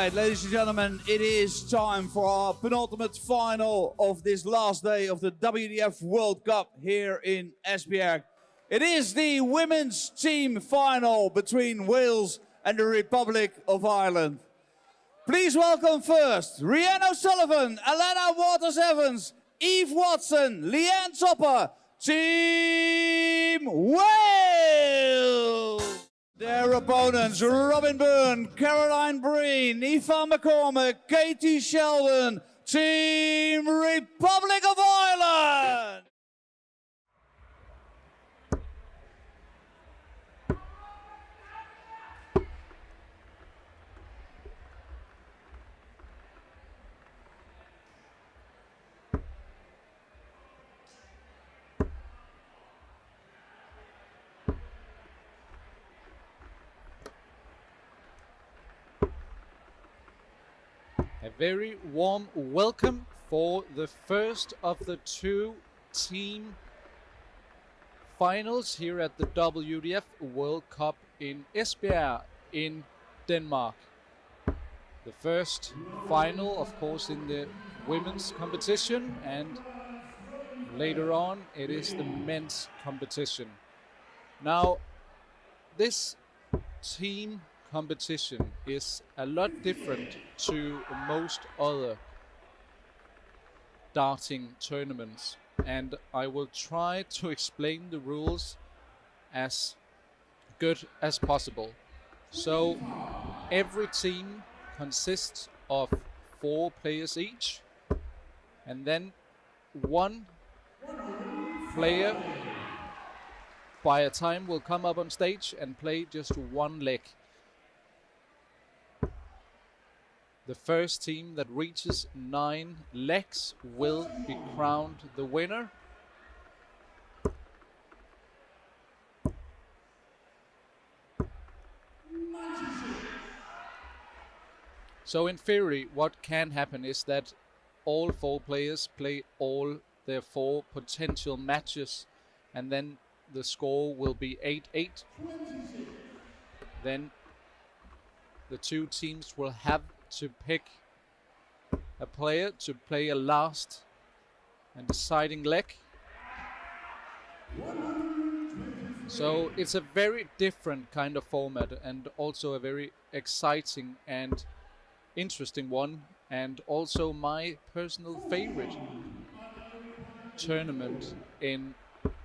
right, ladies and gentlemen, it is time for our penultimate final of this last day of the WDF World Cup here in Esbjerg. It is the women's team final between Wales and the Republic of Ireland. Please welcome first Rhiannon O'Sullivan, Alana Waters-Evans, Eve Watson, Leanne Topper, Team Wales! Their opponents, Robin Byrne, Caroline Breen, Aoife McCormick, Katie Sheldon, Team Republic of Ireland! A very warm welcome for the first of the two team finals here at the WDF World Cup in Esbjerg in Denmark. The first final, of course, in the women's competition, and later on it is the men's competition. Now, this team competition is a lot different to most other darting tournaments, and I will try to explain the rules as good as possible. So every team consists of 4 players each, and then one player by a time will come up on stage and play just one leg. The first team that reaches 9 legs will be crowned the winner. So in theory, what can happen is that all 4 players play all their 4 potential matches, and then the score will be 8-8. Then the 2 teams will have to pick a player to play a last and deciding leg. So it's a very different kind of format, and also a very exciting and interesting one, and also my personal favorite tournament in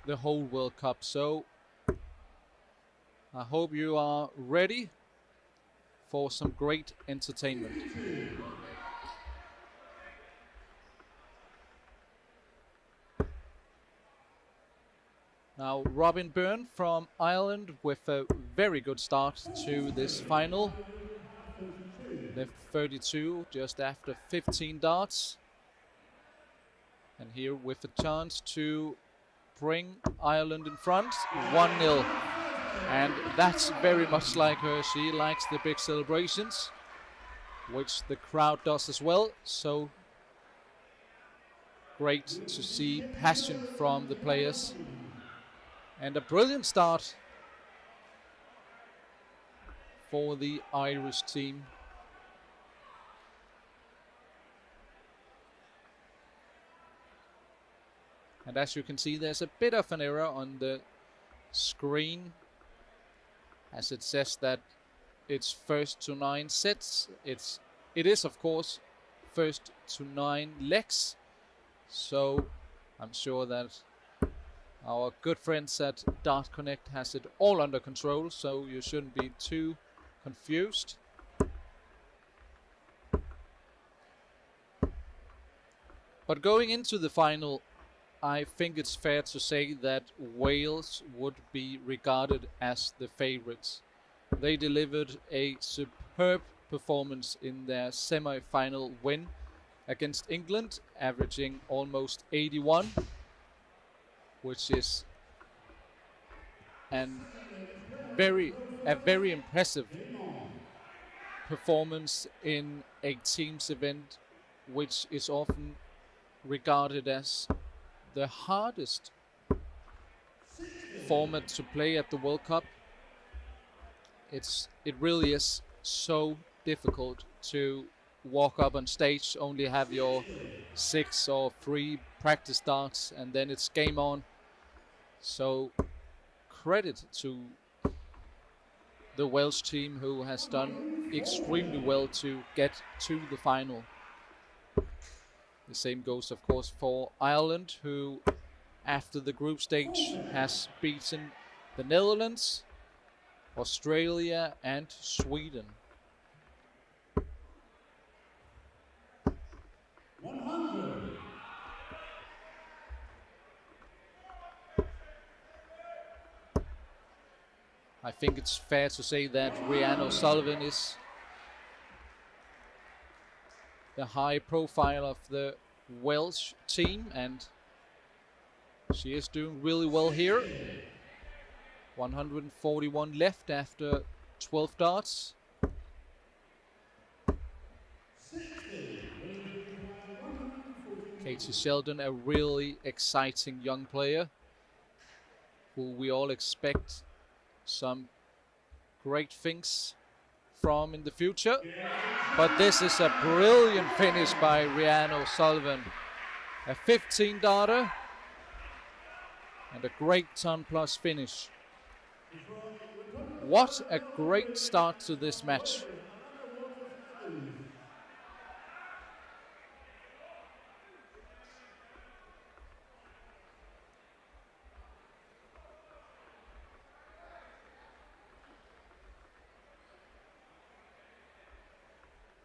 the whole World Cup. So I hope you are ready for some great entertainment. Now, Robin Byrne from Ireland with a very good start to this final. Left 32 just after 15 darts. And here with a chance to bring Ireland in front, 1-0. And that's very much like her. She likes the big celebrations, which the crowd does as well. So great to see passion from the players. And a brilliant start for the Irish team. And as you can see, there's a bit of an error on the screen, as it says that it's first to 9 sets. It is of course first to 9 legs. So I'm sure that our good friends at Dart Connect has it all under control, so you shouldn't be too confused. But going into the final, I think it's fair to say that Wales would be regarded as the favorites. They delivered a superb performance in their semi-final win against England, averaging almost 81, which is a very impressive performance in a team's event, which is often regarded as the hardest format to play at the World Cup. It really is so difficult to walk up on stage, only have your 6 or 3 practice darts, and then it's game on. So credit to the Welsh team, who has done extremely well to get to the final. The same goes, of course, for Ireland, who after the group stage has beaten the Netherlands, Australia and Sweden. I think it's fair to say that Rhiannon O'Sullivan is the high profile of the Welsh team, and she is doing really well here. 141 left after 12 darts. Katie Sheldon, a really exciting young player who we all expect some great things from in the future. But this is a brilliant finish by Rhiannon O'Sullivan. A 15-darter and a great ton plus finish. What a great start to this match.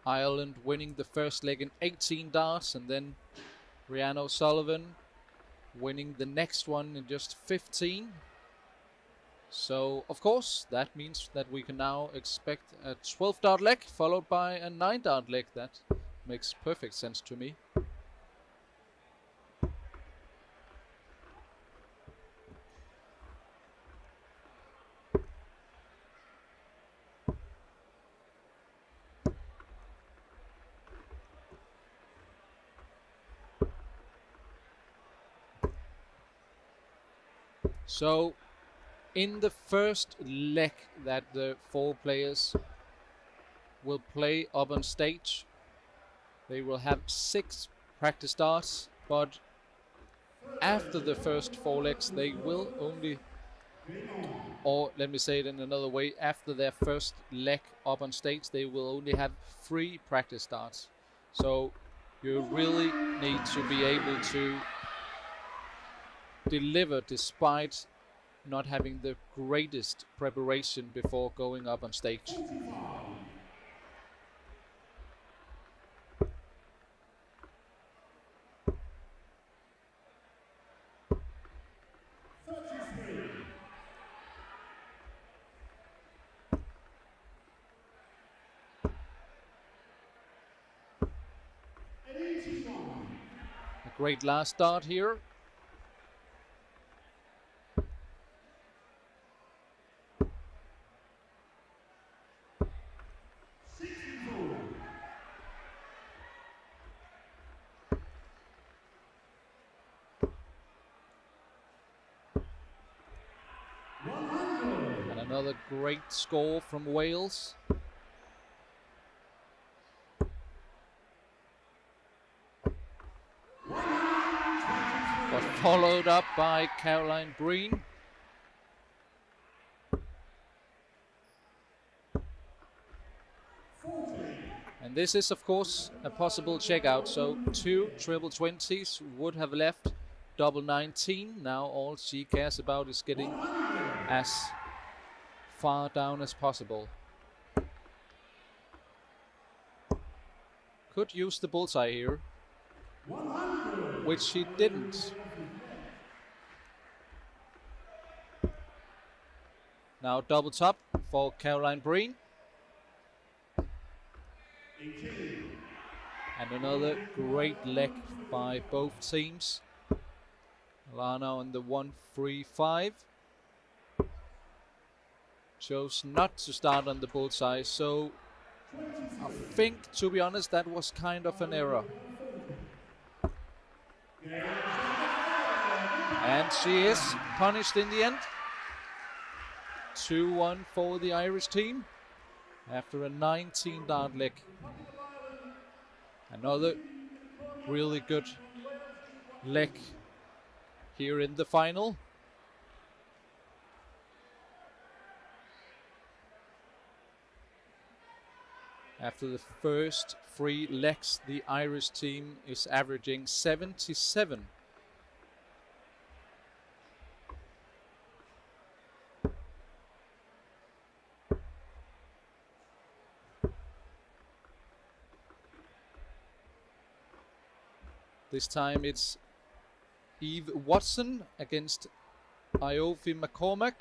Ireland winning the first leg in 18 darts, and then Rhiannon O'Sullivan winning the next one in just 15. So, of course, that means that we can now expect a 12-dart leg followed by a 9-dart leg. That makes perfect sense to me. So, in the first leg that the 4 players will play up on stage, they will have 6 practice darts, but after the first 4 legs they will only, or let me say it in another way, after their first leg up on stage they will only have 3 practice darts. So you really need to be able to deliver despite not having the greatest preparation before going up on stage. A great last start here. And another great score from Wales. But followed up by Caroline Breen. And this is, of course, a possible checkout. So 2 triple 20s would have left double 19. Now all she cares about is getting as far down as possible. Could use the bullseye here, which she didn't. Now double top for Caroline Breen. And another great leg by both teams. Lana on the 1-3-5. Chose not to start on the bullseye, so I think, to be honest, that was kind of an error. And she is punished in the end. 2-1 for the Irish team after a 19-dart leg. Another really good leg here in the final. After the first 3 legs, the Irish team is averaging 77. This time it's Eve Watson against Iofi McCormack.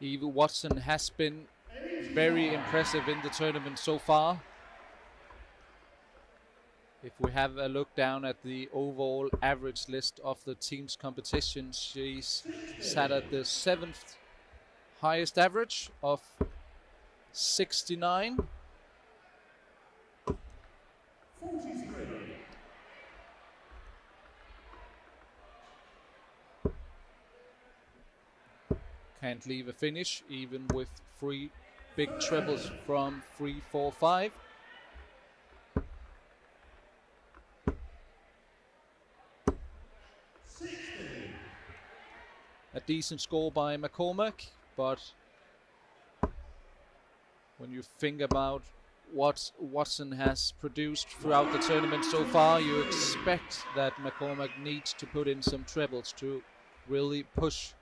Eve Watson has been very impressive in the tournament so far. If we have a look down at the overall average list of the team's competition, she's sat at the 7th highest average of 69. Can't leave a finish, even with 3 big trebles from 3, 4, 5. A decent score by McCormack, but when you think about what Watson has produced throughout the tournament so far, you expect that McCormack needs to put in some trebles to really push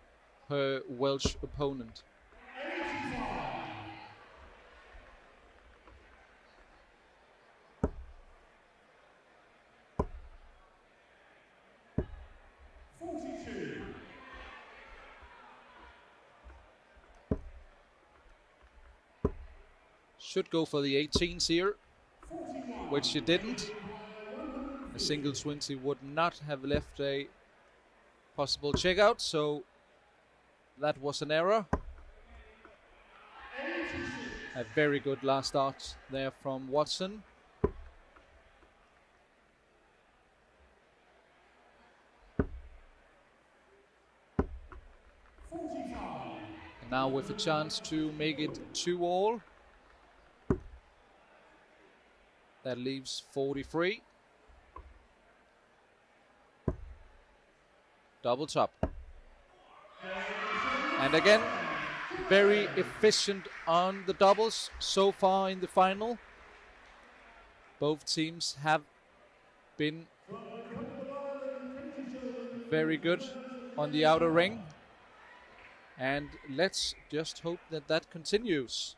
her Welsh opponent. Should go for the 18s here, which she didn't. A single 20 would not have left a possible checkout, so that was an error. A very good last start there from Watson. And now with a chance to make it 2-all. That leaves 43. Double top. And again, very efficient on the doubles so far in the final. Both teams have been very good on the outer ring. And let's just hope that that continues.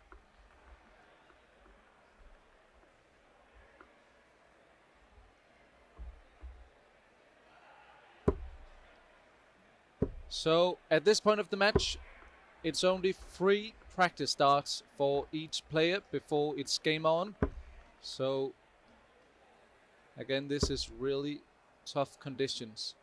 So at this point of the match, it's only 3 practice starts for each player before it's game on. So again, this is really tough conditions.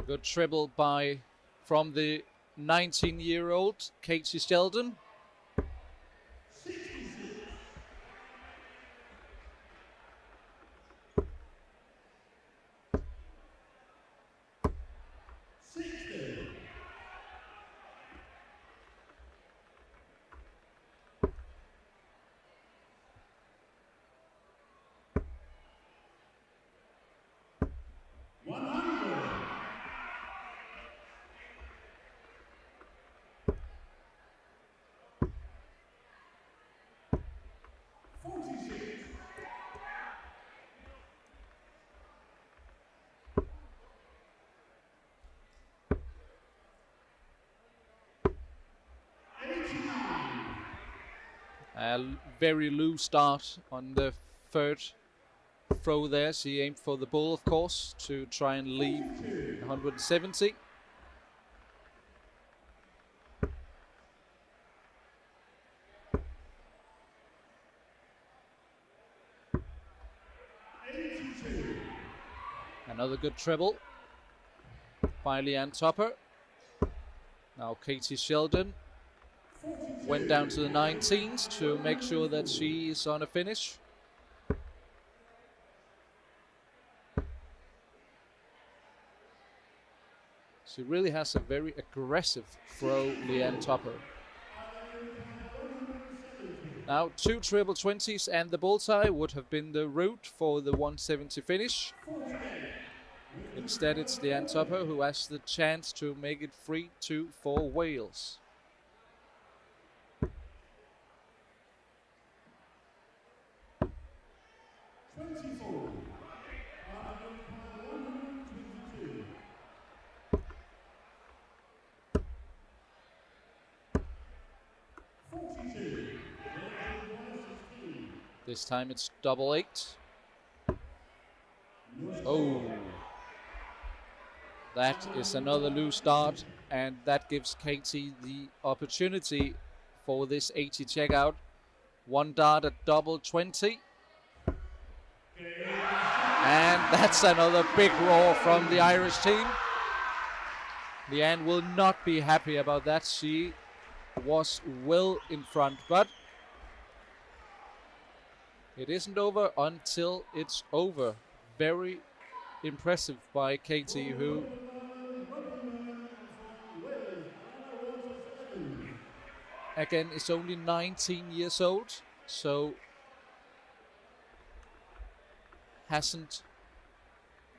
Good treble from the 19-year-old Katie Sheldon. A very loose start on the third throw there. She aimed for the bull, of course, to try and leave 170. Another good treble by Leanne Topper. Now Katie Sheldon went down to the 19s to make sure that she is on a finish. She really has a very aggressive throw, Leanne Topper. Now 2 triple 20s and the bullseye would have been the route for the 170 finish. Instead, it's Leanne Topper who has the chance to make it 3-2 for Wales. This time it's double 8. Oh, that is another loose dart, and that gives Katie the opportunity for this 80 checkout. 1 dart at double 20. And that's another big roar from the Irish team. Leanne will not be happy about that. She was well in front, but it isn't over until it's over. Very impressive by Katie, who again is only 19 years old, so hasn't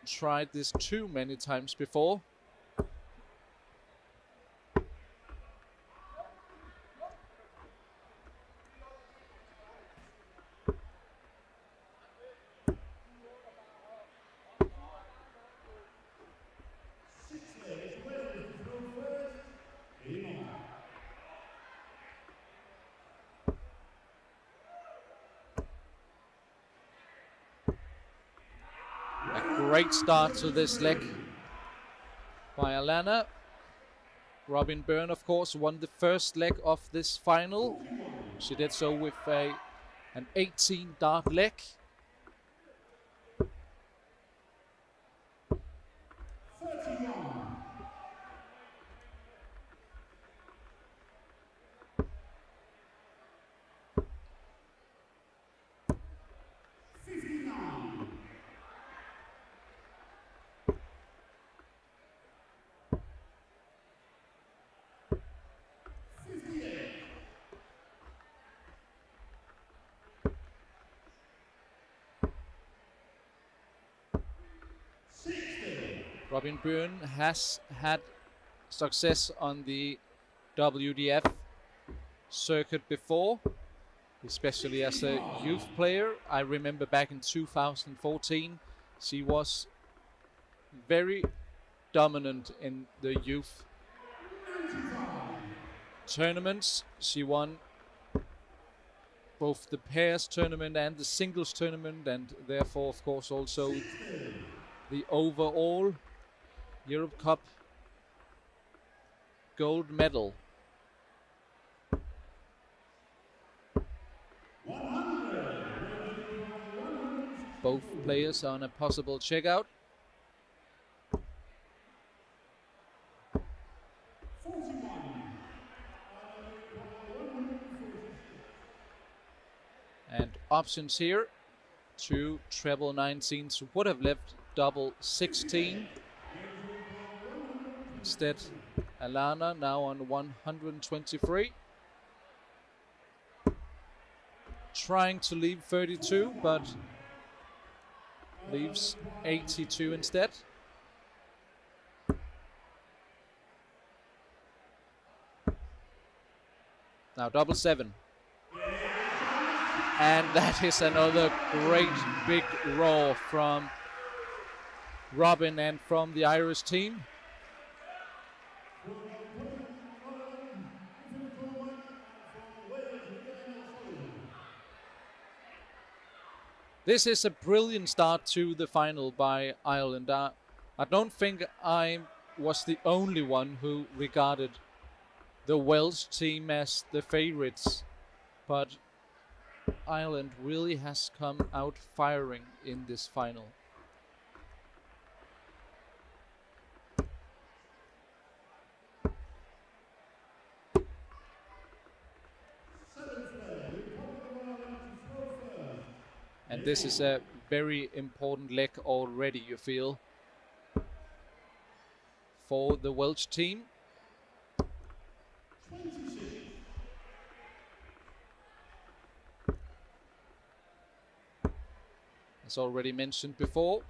tried this too many times before. Great start to this leg by Alana. Robin Byrne, of course, won the first leg of this final. She did so with an 18 dart leg. Robin Byrne has had success on the WDF circuit before, especially as a youth player. I remember back in 2014, she was very dominant in the youth tournaments. She won both the pairs tournament and the singles tournament, and therefore, of course, also the overall Europe Cup gold medal. Both players on a possible checkout. And options here. 2 treble 19s would have left double 16. Instead, Alana now on 123. Trying to leave 32, but leaves 82 instead. Now double 7. And that is another great big roar from Robin and from the Irish team. This is a brilliant start to the final by Ireland. I don't think I was the only one who regarded the Welsh team as the favorites, but Ireland really has come out firing in this final. And this is a very important leg already, you feel, for the Welsh team. As already mentioned before,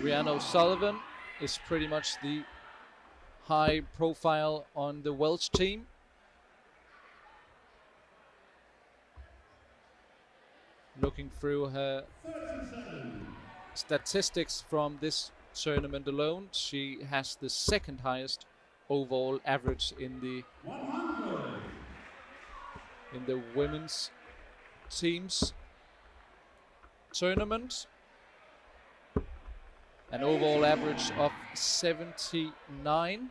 Rhiannon O'Sullivan is pretty much the high profile on the Welsh team. Looking through her statistics from this tournament alone, she has the second highest overall average in the women's teams tournament. An overall average of 79.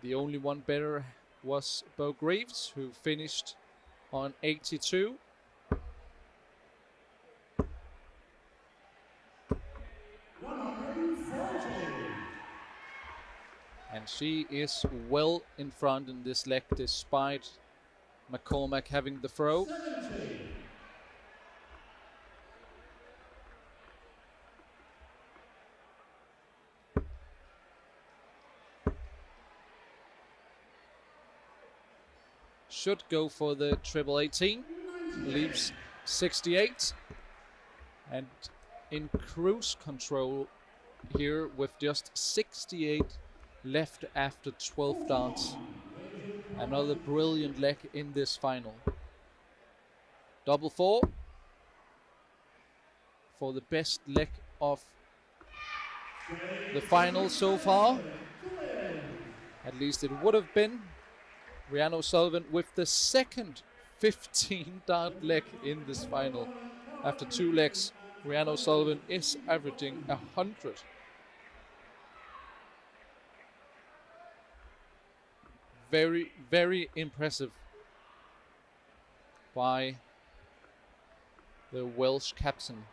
The only one better was Bo Greaves, who finished on 82. And she is well in front in this leg, despite McCormack having the throw. Should go for the triple 18, leaves 68, and in cruise control here with just 68 left after 12 darts. Another brilliant leg in this final. Double 4 for the best leg of the final so far. At least it would have been. Rhiannon O'Sullivan with the second 15-dart leg in this final. After 2 legs, Rhiannon O'Sullivan is averaging 100. Very, very impressive by the Welsh captain.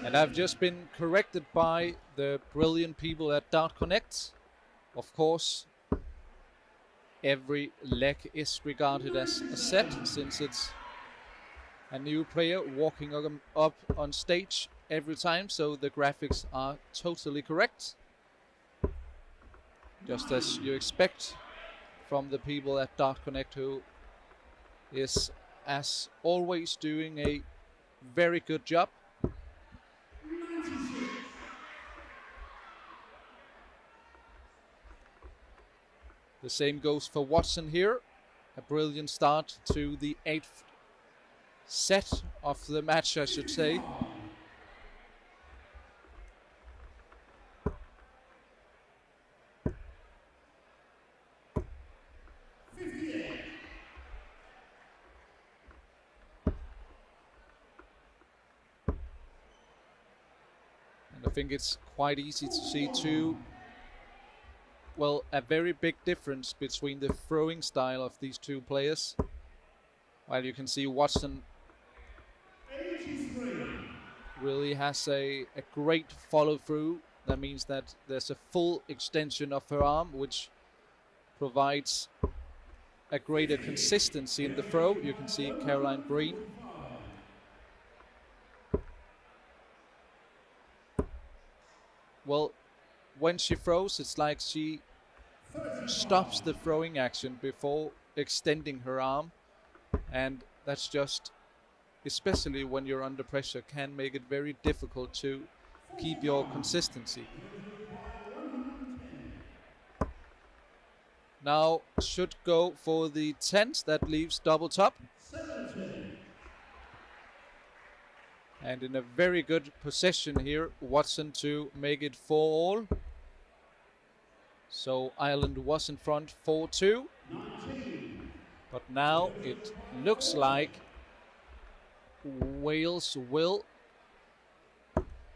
And I've just been corrected by the brilliant people at Dart Connect. Of course, every leg is regarded as a set, since it's a new player walking up on stage every time, so the graphics are totally correct. Just as you expect from the people at Dart Connect, who is, as always, doing a very good job. The same goes for Watson here. A brilliant start to the 8th set of the match, I should say. And I think it's quite easy to see a very big difference between the throwing style of these two players. While you can see Watson really has a great follow through. That means that there's a full extension of her arm, which provides a greater consistency in the throw. You can see Caroline Breen well, when she throws, it's like she stops the throwing action before extending her arm, and that's just, especially when you're under pressure, can make it very difficult to keep your consistency. Now should go for the 10s, that leaves double top. And in a very good possession here, Watson to make it 4-all. So Ireland was in front 4-2. But now it looks like Wales will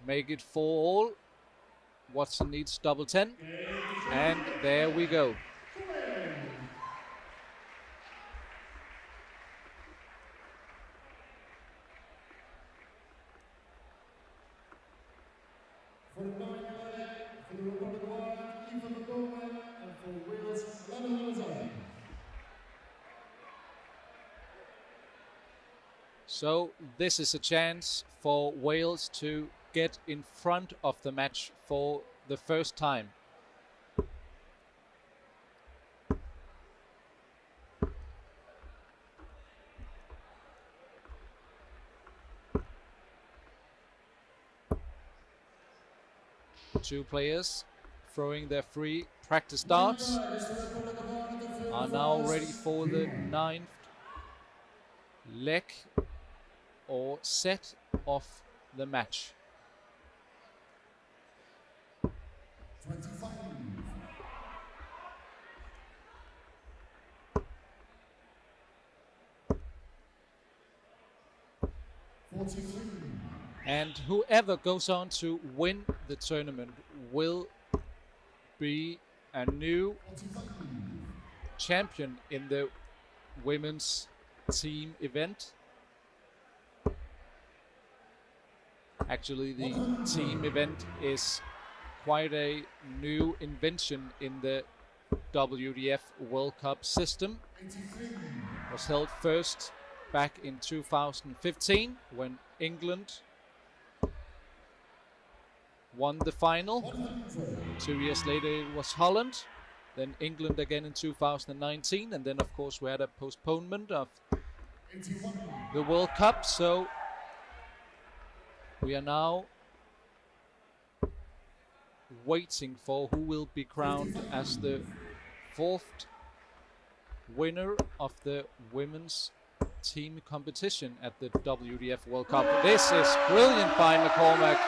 make it 4-all. Watson needs double 10. And there we go. So this is a chance for Wales to get in front of the match for the first time. Two players throwing their free practice darts are now ready for the 9th leg or set of the match. 25. 43. And whoever goes on to win the tournament will be a new champion in the women's team event. Actually, the team event is quite a new invention in the WDF World Cup system. It was held first back in 2015 when England won the final. 2 years later it was Holland, then England again in 2019, and then of course we had a postponement of the World Cup. So we are now waiting for who will be crowned as the 4th winner of the women's team competition at the WDF World Cup. This is brilliant by McCormack.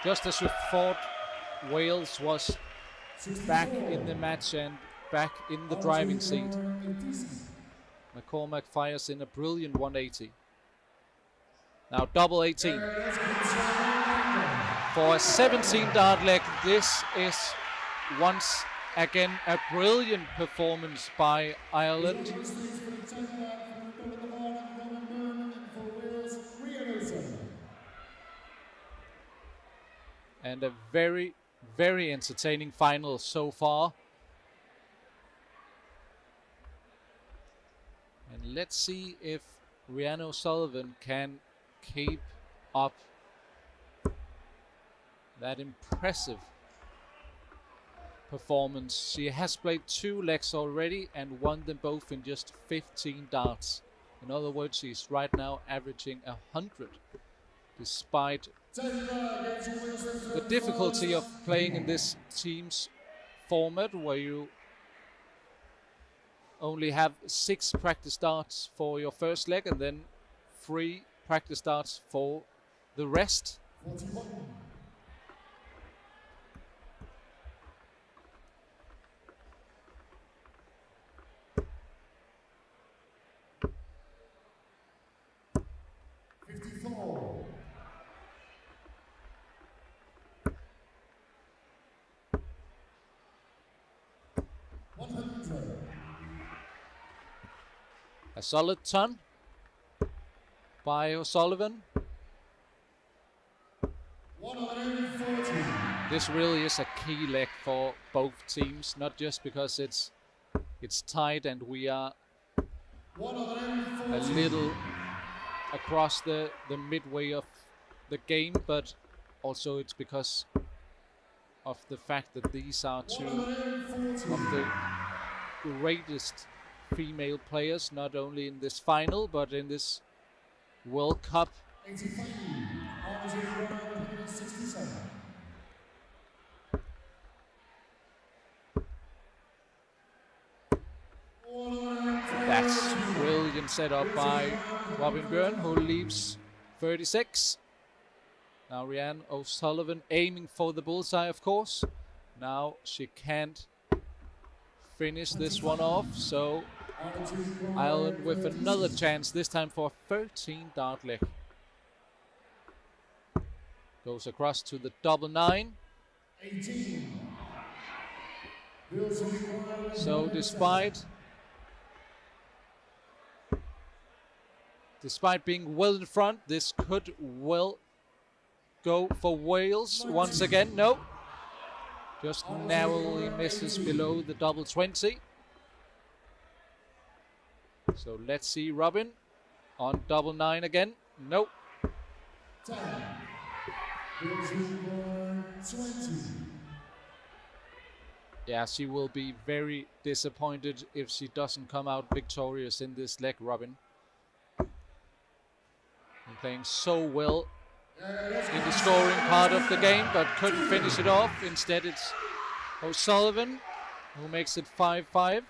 Just as we thought, Wales was back in the match and back in the driving seat. McCormack fires in a brilliant 180. Now double 18. For a 17 dart leg, this is once again a brilliant performance by Ireland. And a very, very entertaining final so far. And let's see if Rhiannon O'Sullivan can keep up that impressive performance. She has played 2 legs already and won them both in just 15 darts. In other words, she's right now averaging 100, despite the difficulty of playing in this team's format where you only have 6 practice darts for your first leg and then 3 practice darts for the rest. 41. A solid ton by O'Sullivan. 140. This really is a key leg for both teams, not just because it's tight and we are a little across the midway of the game, but also it's because of the fact that these are two of the greatest female players, not only in this final, but in this World Cup. 85, Argentine 167. That's brilliant setup by Robin Byrne, who leaves 36. Now Rianne O'Sullivan aiming for the bullseye, of course. Now she can't finish this one off, so Ireland with another chance, this time for a 13 dart leg. Goes across to the double 9. 18. So despite being well in front, this could well go for Wales once again. No, just narrowly misses below the double 20. So let's see Robin on double 9 again. Nope. 10. 20. Yeah, she will be very disappointed if she doesn't come out victorious in this leg, Robin. And playing so well in the scoring part of the game, but couldn't finish it off. Instead, it's O'Sullivan who makes it 5-5.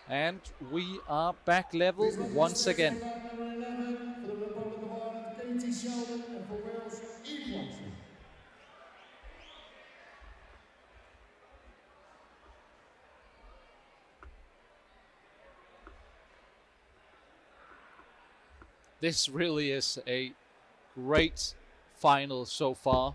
And we are back level once again. This really is a great final so far.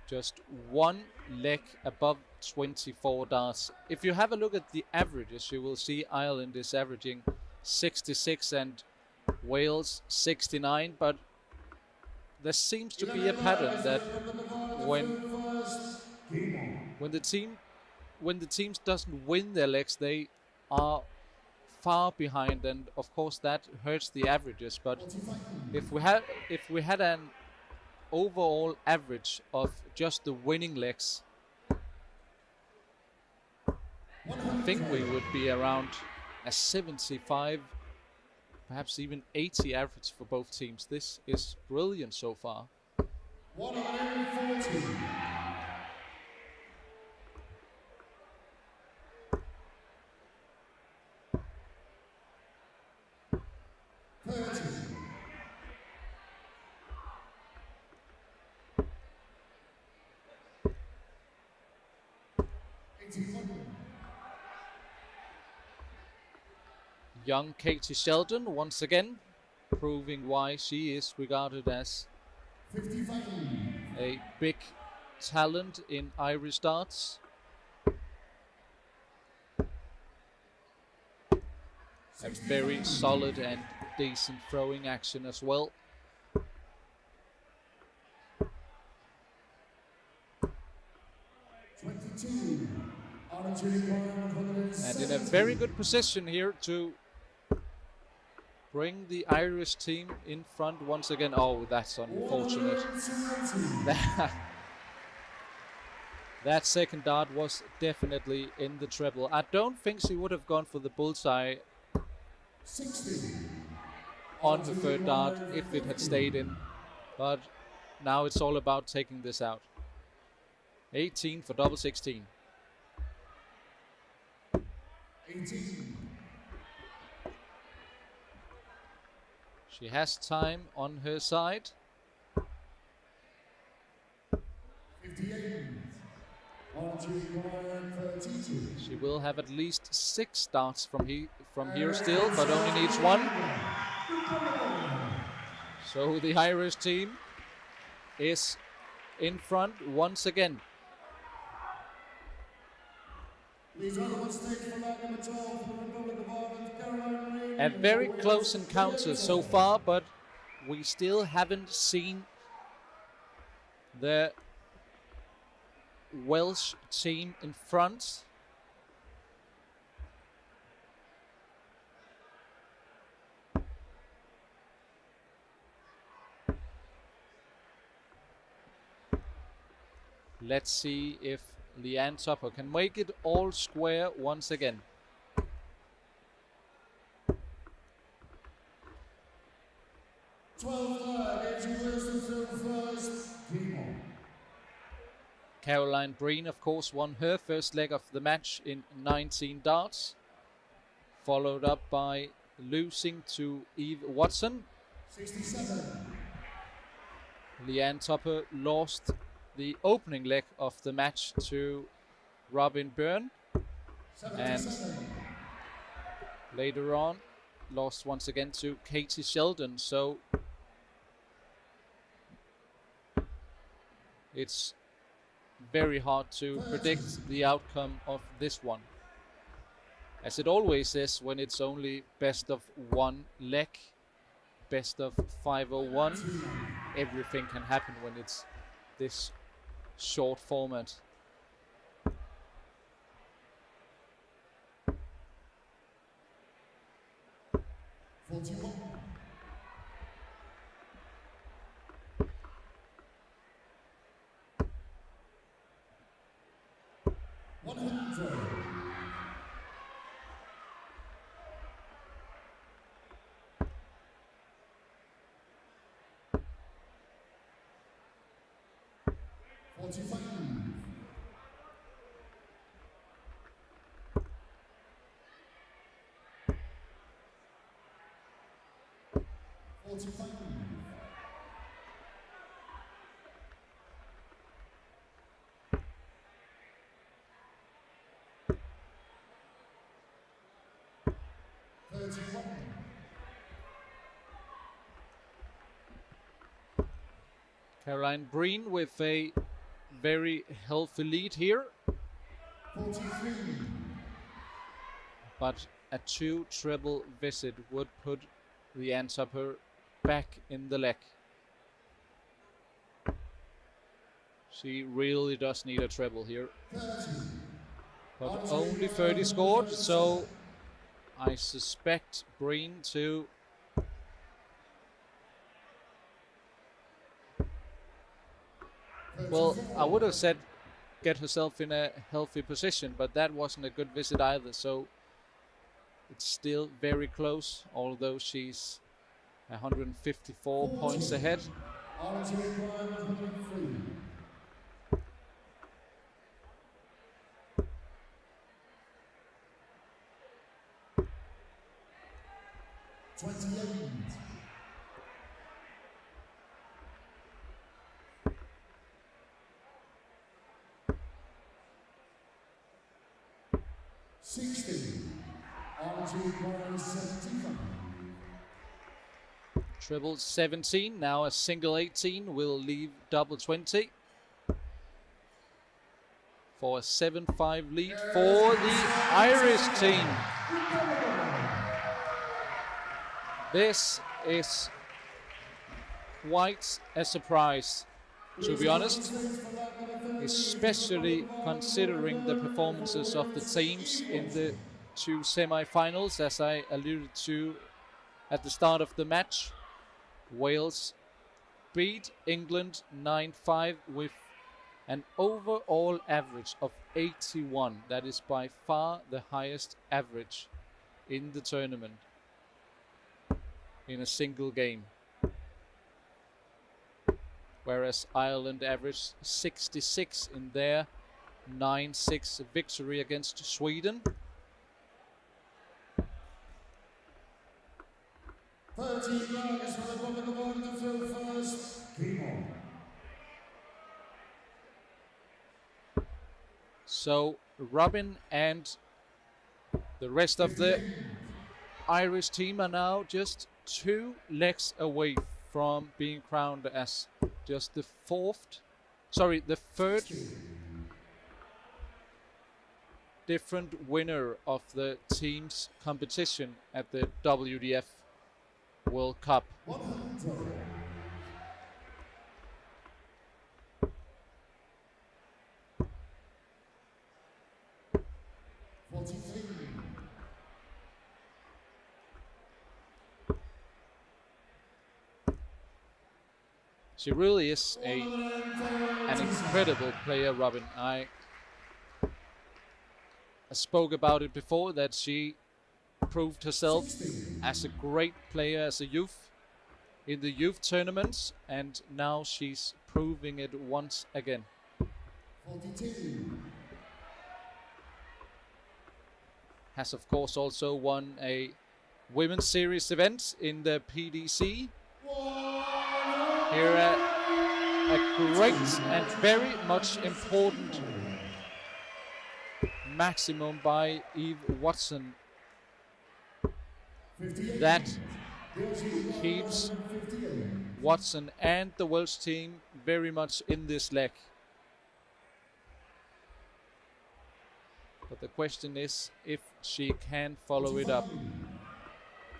Just one leg above 24 darts. If you have a look at the averages, you will see Ireland is averaging 66 and Wales 69, but there seems to be a pattern that when the teams doesn't win their legs, they are far behind, and of course that hurts the averages. But if we had an overall average of just the winning legs, I think we would be around a 75, perhaps even 80 average for both teams. This is brilliant so far. 140. 30. 81. Young Katie Sheldon once again proving why she is regarded as 55. a big talent in Irish darts. A very solid and decent throwing action as well. And in a very good position here to bring the Irish team in front once again. Oh, that's unfortunate. That second dart was definitely in the treble. I don't think she would have gone for the bullseye 60. on the third dart if it had stayed in. But now it's all about taking this out. 18 for double 16. 18. She has time on her side. 58. She will have at least 6 darts from here still, but only needs 1. So the Irish team is in front once again. A very close encounter so far, but we still haven't seen the Welsh team in front. Let's see if Leanne Tupper can make it all square once again. Caroline Breen, of course, won her first leg of the match in 19 darts, followed up by losing to Eve Watson. 67. Leanne Tupper lost the opening leg of the match to Robin Byrne, and later on lost once again to Katie Sheldon. So it's very hard to predict the outcome of this one, as it always is when it's only best of one leg, best of 501. Everything can happen when it's this short format. Caroline Breen with a very healthy lead here. 43. But a 2 treble visit would put Leanne Tupper back in the leg. She really does need a treble here. But only 30 scored, so I suspect Breen to well, I would have said get herself in a healthy position, but that wasn't a good visit either, so it's still very close, although she's 154 points ahead. Treble 17, now a single 18 will leave double 20 for a 7-5 lead for the Irish team. This is quite a surprise, to be honest, especially considering the performances of the teams in the 2 semi-finals, as I alluded to at the start of the match. Wales beat England 9-5 with an overall average of 81. That is by far the highest average in the tournament in a single game. Whereas Ireland averaged 66 in their 9-6 victory against Sweden. 13 markers for the Republic of Ireland to fill first. Keep on. So Robin and the rest of the Irish team are now just 2 legs away from being crowned as just the third different winner of the team's competition at the WDF World Cup. 100. She really is a an incredible player, Robin. I spoke about it before, that she proved herself as a great player as a youth in the youth tournaments, and now she's proving it once again. 42. Has of course also won a women's series event in the PDC. Here a great and very much important maximum by Eve Watson. That keeps Watson and the Welsh team very much in this leg. But the question is if she can follow it up.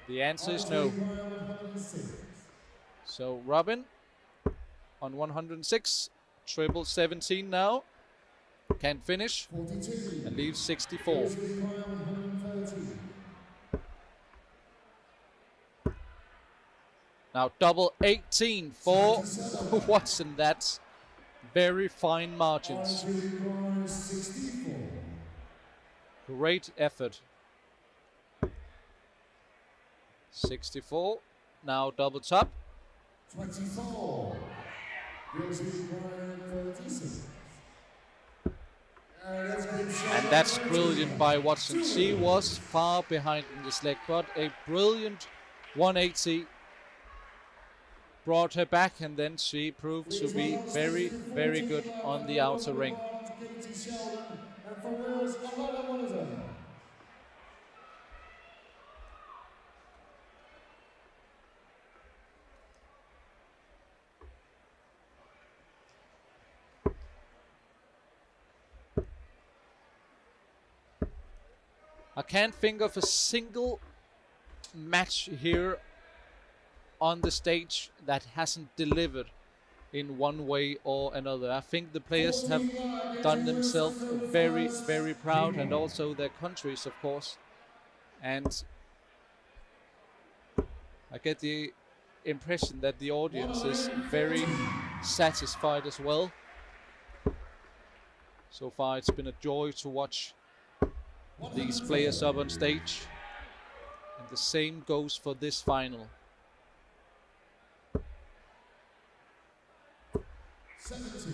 The answer is no. So Robin on 106, triple 17 now, can finish and leaves 64. Now double 18 for Watson. That's very fine margins. Great effort. 64. Now double top. 24. And that's brilliant by Watson. She was far behind in this leg, but a brilliant 180 brought her back, and then she proved to be very, very good on the outer ring. I can't think of a single match here on the stage that hasn't delivered in one way or another. I think the players have done themselves very, very proud, and also their countries, of course. And I get the impression that the audience is very satisfied as well. So far it's been a joy to watch these players up on stage, and the same goes for this final. 70.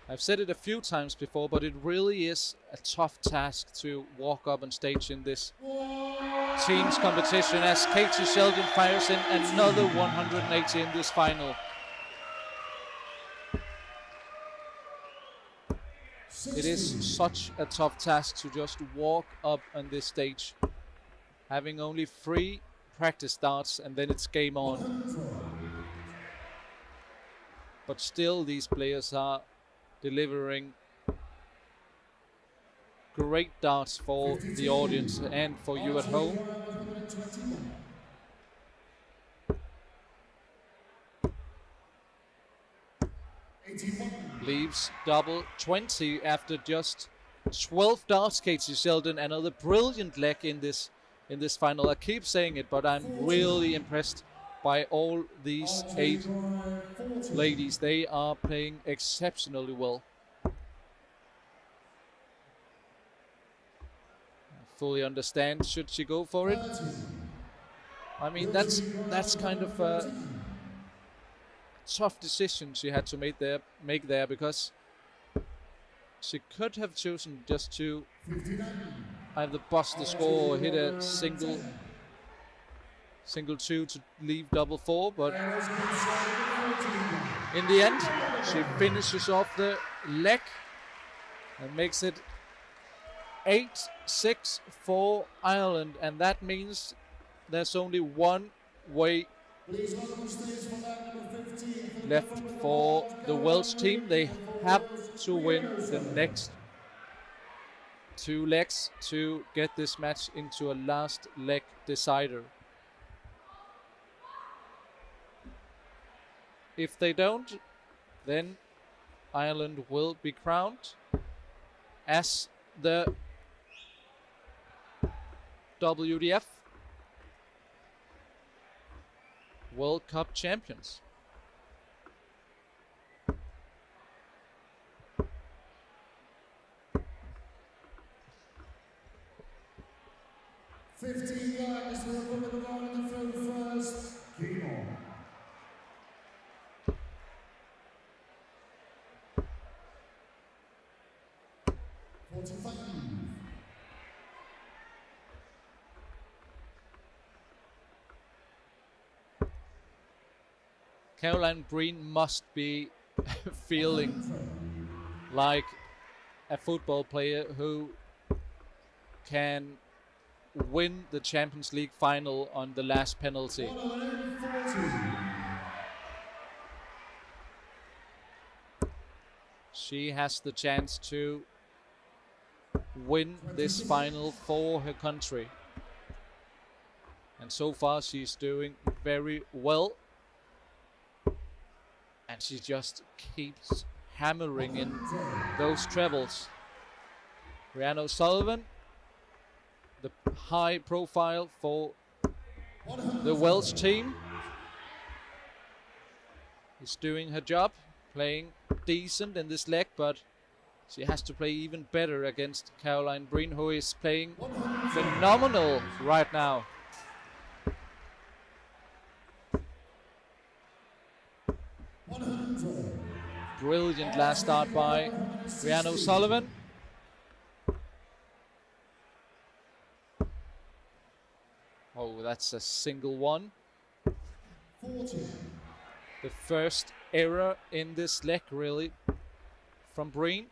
I've said it a few times before, but it really is a tough task to walk up on stage in this teams competition, as Katie Sheldon fires in another 180 in this final. It is such a tough task to just walk up on this stage, having only 3 practice darts and then it's game on. But still, these players are delivering great darts for the audience and for you at home. Leaves double 20 after just 12 darts. Katie Sheldon, another brilliant leg in this final. I keep saying it, but I'm really impressed by all these 8 ladies. They are playing exceptionally well. I fully understand, should she go for it? I mean, that's kind of a tough decision she had to make there, because she could have chosen just to either bust the score or hit a single 2 to leave double 4, but in the end she finishes off the leg and makes it 8-6 for Ireland, and that means there's only one way left for the Welsh team. They have to win the next 2 legs to get this match into a last leg decider. If they don't, then Ireland will be crowned as the WDF World Cup champions. 15 black is for the Republic of Ireland to fill first. Game on. Caroline Breen must be feeling like a football player who can win the Champions League final on the last penalty. She has the chance to win this final for her country. And so far she's doing very well. And she just keeps hammering in those trebles. Rhiannon O'Sullivan, the high profile for the Welsh team, is doing her job, playing decent in this leg, but she has to play even better against Caroline Breen, who is playing phenomenal right now. Brilliant last start by Rhiannon O'Sullivan. Oh, that's a single one. 40. The first error in this leg, really, from Breen.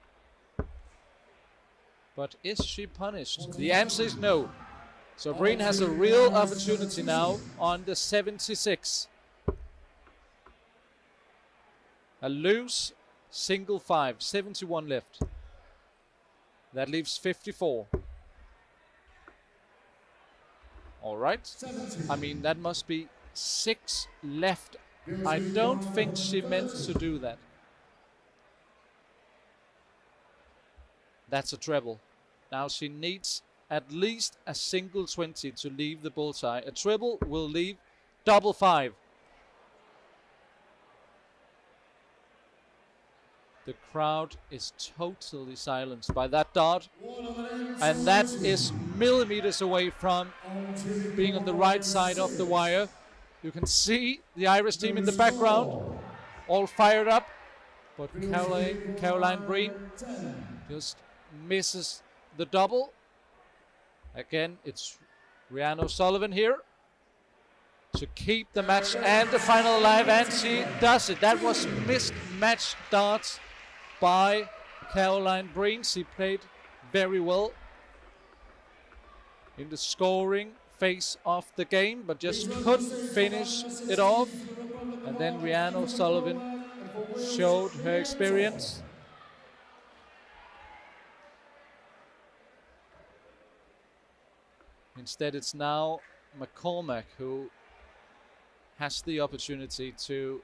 But is she punished? The answer is no. So Breen has a real opportunity now on the 76. A loose single 5, 71 left. That leaves 54. All right. 70. I mean, that must be 6 left. I don't think she meant to do that. That's a treble. Now she needs at least a single 20 to leave the bullseye. A treble will leave double 5. The crowd is totally silenced by that dart. And that is millimeters away from being on the right side of the wire. You can see the Irish team in the background, all fired up. But Caroline Breen just misses the double. Again, it's Rhiannon O'Sullivan here to keep the match and the final alive, and she does it. That was missed match darts by Caroline Breen. She played very well in the scoring phase of the game, but just couldn't finish it off. And then Rhiannon O'Sullivan showed her experience. Instead, it's now McCormack who has the opportunity to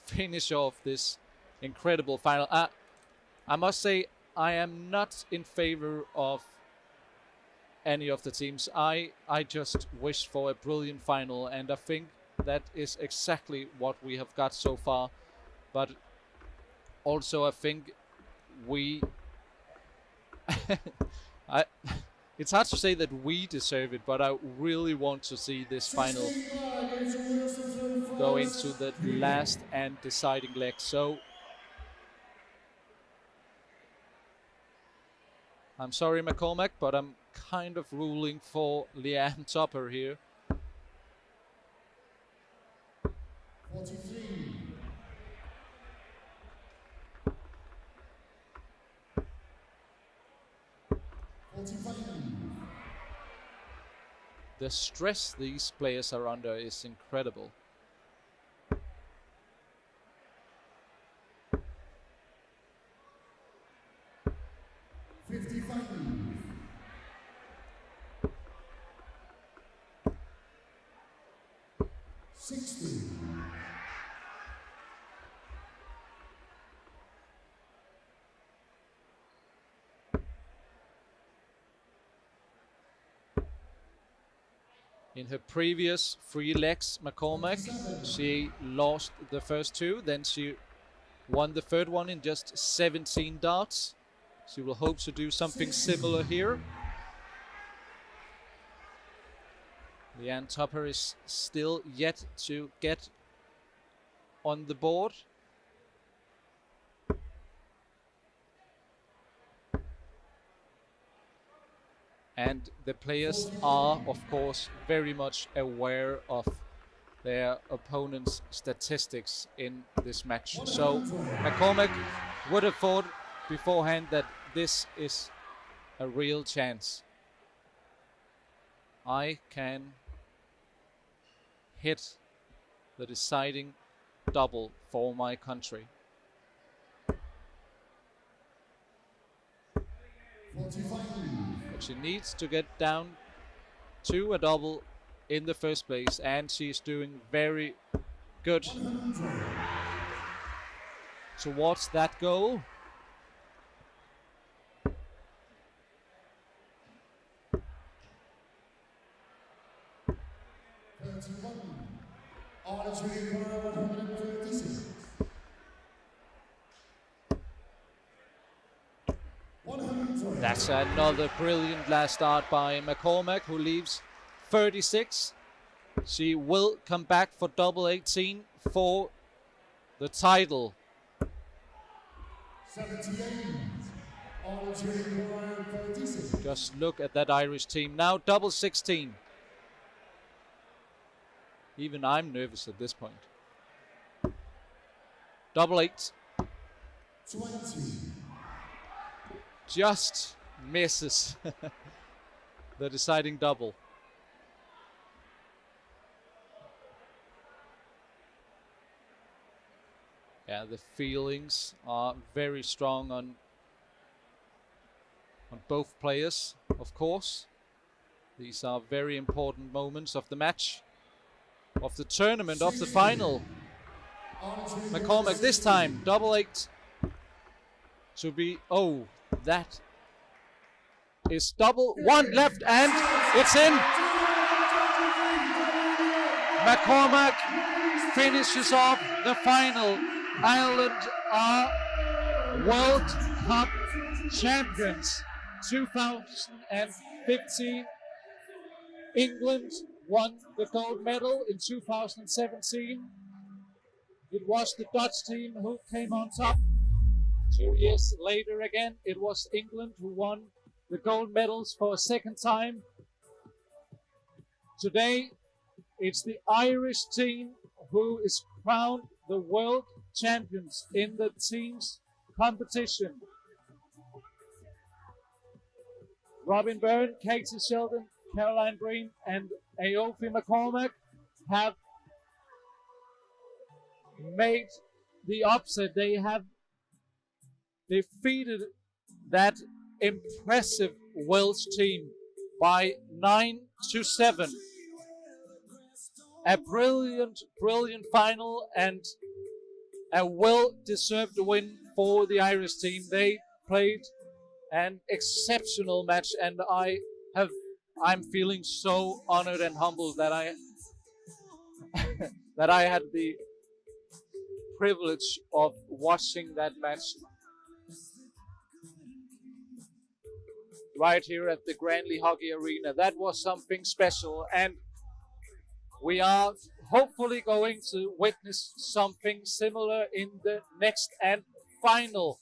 finish off this incredible final. I must say, I am not in favor of any of the teams. I just wish for a brilliant final, and I think that is exactly what we have got so far. But also, I think we it's hard to say that we deserve it, but I really want to see this final go into the last and deciding leg. So I'm sorry, McCormack, but I'm kind of ruling for Leanne Topper here. 43. The stress these players are under is incredible. In her previous 3 legs, McCormack, she lost the first 2, then she won the third one in just 17 darts. She will hope to do something similar here. Leanne Topper is still yet to get on the board. And the players are, of course, very much aware of their opponent's statistics in this match. So McCormack would have thought beforehand that this is a real chance. I can hit the deciding double for my country. 45. But she needs to get down to a double in the first place, and she's doing very good towards that goal. That's another brilliant last start by McCormack, who leaves 36. She will come back for double 18 for the title. 78. All 36. Just look at that Irish team. Now double 16. Even I'm nervous at this point. Double 8. 20. Just misses the deciding double. Yeah, the feelings are very strong on both players, of course. These are very important moments of the match, of the tournament, of the final. McCormack this time, double 8 to be, oh, that is double, one left, and it's in. McCormack finishes off the final. Ireland are World Cup champions 2015. England won the gold medal in 2017. It was the Dutch team who came on top. 2 years later again, it was England who won the gold medals for a second time. Today, it's the Irish team who is crowned the world champions in the teams competition. Robin Byrne, Katie Sheldon, Caroline Breen, and Aoife McCormack have made the upset. They have defeated that impressive Welsh team by 9-7. A brilliant final and a well-deserved win for the Irish team. They played an exceptional match, and I'm feeling so honored and humbled that I that I had the privilege of watching that match right here at the Granley Hockey Arena. That was something special, and we are hopefully going to witness something similar in the next and final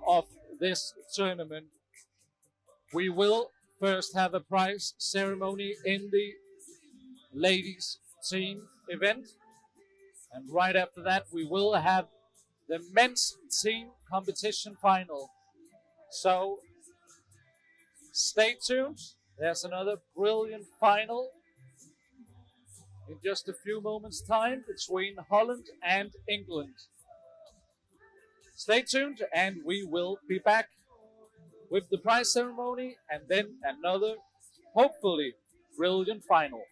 of this tournament. We will first have a prize ceremony in the ladies team event, and right after that we will have the men's team competition final. So stay tuned. There's another brilliant final in just a few moments' time between Holland and England. Stay tuned, and we will be back with the prize ceremony and then another, hopefully, brilliant final.